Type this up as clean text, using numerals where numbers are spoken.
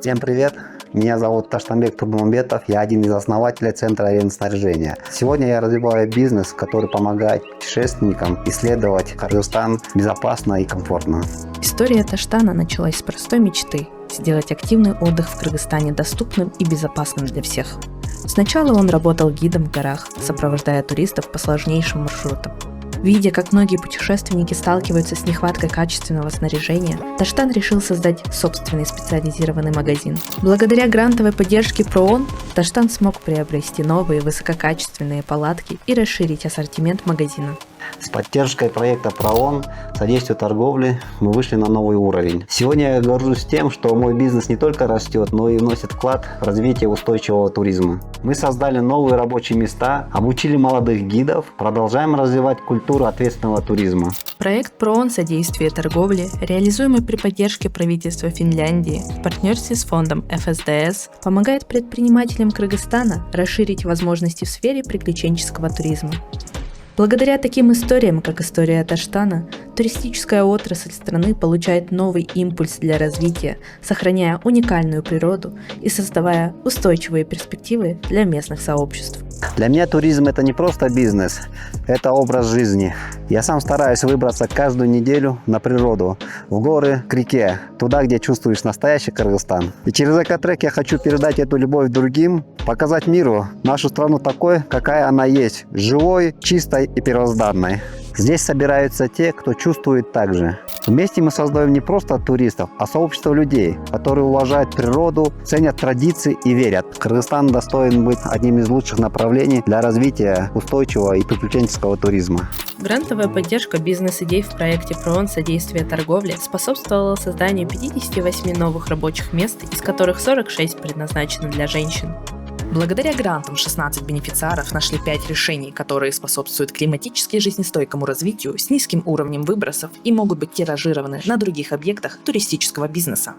Всем привет! Меня зовут Таштанбек Турбумбетов, я один из основателей Центра аренды снаряжения. Сегодня я развиваю бизнес, который помогает путешественникам исследовать Кыргызстан безопасно и комфортно. История Таштана началась с простой мечты – сделать активный отдых в Кыргызстане доступным и безопасным для всех. Сначала он работал гидом в горах, сопровождая туристов по сложнейшим маршрутам. Видя, как многие путешественники сталкиваются с нехваткой качественного снаряжения, Таштан решил создать собственный специализированный магазин. Благодаря грантовой поддержке ПРООН Таштан смог приобрести новые высококачественные палатки и расширить ассортимент магазина. С поддержкой проекта ПРООН «Содействие торговли» мы вышли на новый уровень. Сегодня я горжусь тем, что мой бизнес не только растет, но и вносит вклад в развитие устойчивого туризма. Мы создали новые рабочие места, обучили молодых гидов, продолжаем развивать культуру ответственного туризма. Проект ПРООН «Содействие торговли», реализуемый при поддержке правительства Финляндии в партнерстве с фондом ФСДС, помогает предпринимателям Кыргызстана расширить возможности в сфере приключенческого туризма. Благодаря таким историям, как история Таштана, туристическая отрасль страны получает новый импульс для развития, сохраняя уникальную природу и создавая устойчивые перспективы для местных сообществ. Для меня туризм – это не просто бизнес, это образ жизни. Я сам стараюсь выбраться каждую неделю на природу, в горы, к реке, туда, где чувствуешь настоящий Кыргызстан. И через экотрек я хочу передать эту любовь другим, показать миру нашу страну такой, какая она есть, живой, чистой и первозданной. Здесь собираются те, кто чувствует так же. Вместе мы создаем не просто туристов, а сообщество людей, которые уважают природу, ценят традиции и верят. Кыргызстан достоин быть одним из лучших направлений для развития устойчивого и приключенческого туризма. Грантовая поддержка бизнес-идей в проекте ПРООН «Содействие торговли» способствовала созданию 58 новых рабочих мест, из которых 46 предназначены для женщин. Благодаря грантам 16 бенефициаров нашли 5 решений, которые способствуют климатически жизнестойкому развитию с низким уровнем выбросов и могут быть тиражированы на других объектах туристического бизнеса.